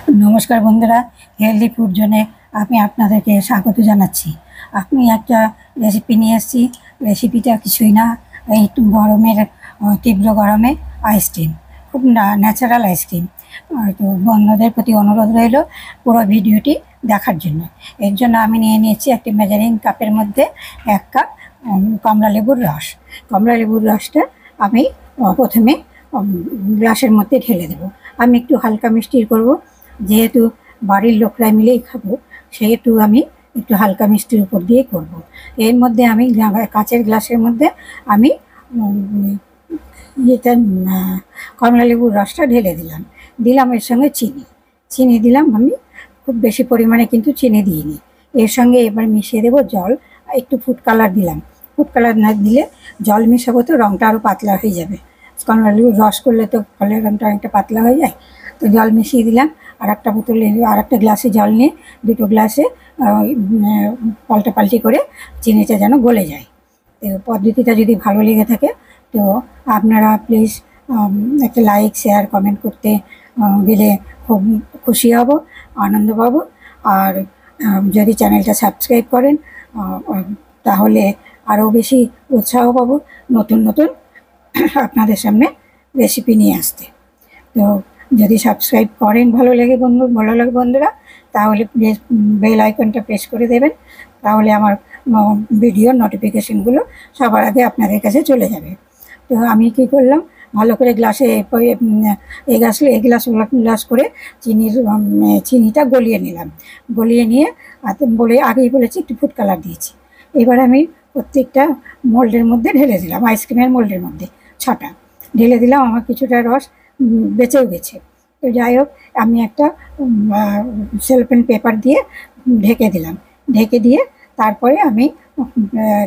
নমস্কার বন্ধুরা, healthy food জোনে আমি আপনাদেরকে স্বাগত জানাচ্ছি। আমি একটা রেসিপি নিয়ে এসেছি। রেসিপিটা কিছুই না, এই গরমের তীব্র গরমে আইসক্রিম, খুব ন্যাচারাল আইসক্রিম। তো বন্ধুদের প্রতি অনুরোধ রইল পুরো ভিডিওটি দেখার জন্য। এর জন্য আমি নিয়ে নিয়েছি একটি মেজারিং কাপের মধ্যে 1 কাপ কমলা লেবুর রস। কমলা লেবুর রসটা আমি প্রথমে গ্লাসের মধ্যে ঢেলে দেবো। আমি একটু হালকা মিষ্টির করব, যেহেতু বাড়ির লোকরা মিলেই খাবো, সেহেতু আমি একটু হালকা মিষ্টির উপর দিয়ে করব। এর মধ্যে আমি কাঁচের গ্লাসের মধ্যে আমি কমলা লেবুর রসটা ঢেলে দিলাম এর সঙ্গে চিনি দিলাম। আমি খুব বেশি পরিমাণে কিন্তু চিনি দিইনি। এর সঙ্গে এবার মিশিয়ে দেবো জল, একটু ফুড কালার দিলাম। ফুড কালার না দিলে জল মেশাবো তো রঙটা আরও পাতলা হয়ে যাবে। কমলা লেবুর রস করলে তো ফলের রঙটা অনেকটা পাতলা হয়ে যায়। তো জল মিশিয়ে দিলাম। আর একটা বোতলে আর একটা গ্লাসে জল নিয়ে দুটো গ্লাসে পাল্টাপাল্টি করে চিনিটা যেন গলে যায়। তো পদ্ধতিটা যদি ভালো লেগে থাকে তো আপনারা প্লিজ একটা লাইক, শেয়ার, কমেন্ট করতে গেলে খুব খুশি হব, আনন্দ পাবো। আর যদি চ্যানেলটা সাবস্ক্রাইব করেন তাহলে আরও বেশি উৎসাহ পাবো নতুন নতুন আপনাদের সামনে রেসিপি নিয়ে আসতে। তো যদি সাবস্ক্রাইব করেন ভালো লাগে বন্ধুরা, তাহলে প্লিজ বেল আইকনটা প্রেস করে দেবেন। তাহলে আমার ভিডিওর নোটিফিকেশনগুলো সবার আগে আপনাদের কাছে চলে যাবে। তো আমি কি করলাম, ভালো করে গ্লাসে এই গ্লাস করে চিনিটা গলিয়ে নিলাম। গলিয়ে নিয়ে আগেই বলেছি একটু ফুড কালার দিয়েছি। এবার আমি প্রত্যেকটা মোল্ডের মধ্যে ঢেলে দিলাম। আইসক্রিমের মোল্ডের মধ্যে 6টা ঢেলে দিলাম। আমার কিছুটা রস বেঁচেও গেছে। তো যাই হোক, আমি একটা সেলোফেন পেপার দিয়ে ঢেকে দিয়ে তারপরে আমি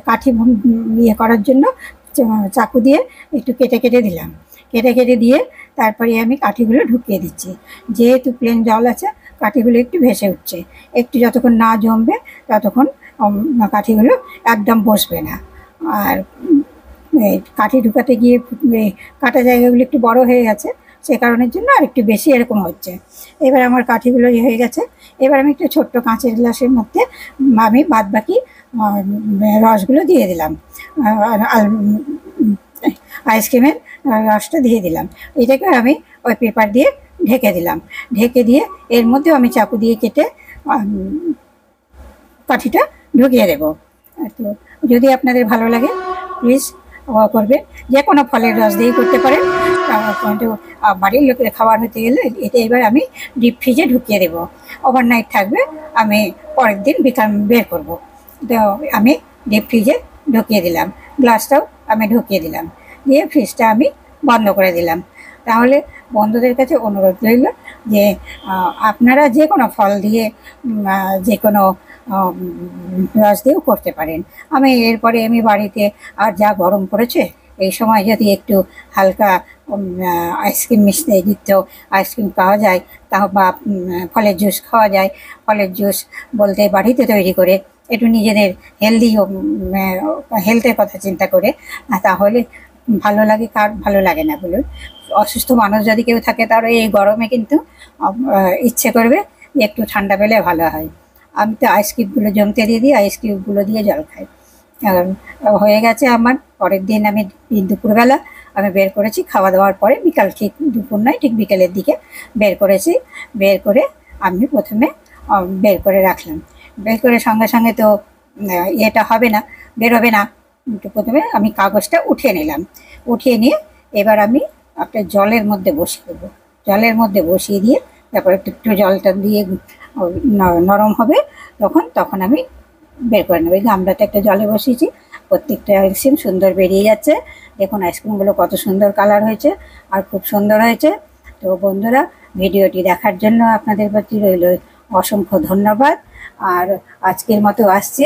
কাঠি করার জন্য চাকু দিয়ে একটু কেটে দিয়ে তারপরে আমি কাঠিগুলো ঢুকিয়ে দিচ্ছি। যেহেতু প্লেন জল আছে, কাঠিগুলো একটু ভেসে উঠছে। একটু যতক্ষণ না জমবে ততক্ষণ কাঠিগুলো একদম বসবে না। আর কাঠি ঢুকাতে গিয়ে কাটা জায়গাগুলো একটু বড় হয়ে গেছে, সে কারণের জন্য আর একটু বেশি এরকম হচ্ছে। এবার আমার কাঠিগুলো হয়ে গেছে। এবার আমি একটু ছোট্ট কাঁচের গ্লাসের মধ্যে আমি বাদবাকি রসগুলো দিয়ে দিলাম, আইসক্রিমের রসটা দিয়ে দিলাম। এটাকে আমি ওই পেপার দিয়ে ঢেকে দিয়ে এর মধ্যেও আমি চাকু দিয়ে কেটে কাঠিটা ঢুকিয়ে দেবো। তো যদি আপনাদের ভালো লাগে প্লিজ করবে। যে কোনো ফলের রস দিয়েই করতে পারেন। কিন্তু বাড়ির লোকের খাবার হতে গেলে এটা এবার আমি ডিপ ফ্রিজে ঢুকিয়ে দেবো। ওভারনাইট থাকবে, আমি পরের দিন বিকাল বের করব। তো আমি ডিপ ফ্রিজে ঢুকিয়ে দিলাম, গ্লাসটাও আমি ঢুকিয়ে দিলাম, দিয়ে ফ্রিজটা আমি বন্ধ করে দিলাম। তাহলে বন্ধুদের কাছে অনুরোধ রইল যে আপনারা যে কোনো ফল দিয়ে যে কোনো রস দিয়েও করতে পারেন। এরপরে আমি বাড়িতে আর যা গরম পড়েছে, এই সময় যদি একটু হালকা আইসক্রিম যুক্ত আইসক্রিম পাওয়া যায় বা ফলের জুস খাওয়া যায়। ফলের জুস বলতে বাড়িতে তৈরি করে একটু নিজেদের হেলথের কথা চিন্তা করে, তাহলে ভালো লাগে। কার ভালো লাগে না বলুন? অসুস্থ মানুষ যদি কেউ থাকে, তারও এই গরমে কিন্তু ইচ্ছে করবে যে একটু ঠান্ডা পেলে ভালো হয়। আমি তো আইসক্রিমগুলো জমতে দিয়ে দিই, আইসক্রিমগুলো দিয়ে জল খাই। হয়ে গেছে আমার। পরের দিন আমি দুপুরবেলা আমি বের করেছি, খাওয়া দাওয়ার পরে, বিকাল, ঠিক দুপুর নয়, ঠিক বিকেলের দিকে বের করেছি। বের করে আমি প্রথমে বের করে রাখলাম। বের করে সঙ্গে সঙ্গে তো বেরোবে না। প্রথমে আমি কাগজটা উঠিয়ে নিলাম। উঠিয়ে নিয়ে এবার আমি একটা জলের মধ্যে বসিয়ে দেবো। জলের মধ্যে বসিয়ে দিয়ে তারপর একটু জলটা দিয়ে নরম হবে, তখন আমি বের করে নেবো। এই গামলাতে একটা জলে বসিয়েছি, প্রত্যেকটা আইসক্রিম সুন্দর বেরিয়ে যাচ্ছে। দেখুন আইসক্রিমগুলো কত সুন্দর কালার হয়েছে আর খুব সুন্দর হয়েছে। তো বন্ধুরা, ভিডিওটি দেখার জন্য আপনাদের প্রতি রইল অসংখ্য ধন্যবাদ। আর আজকের মতো আসছি,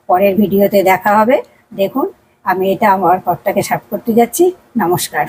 পরের ভিডিওতে দেখা হবে। দেখুন আমি এটা আমার পটটাকে সাফ করতে যাচ্ছি। নমস্কার।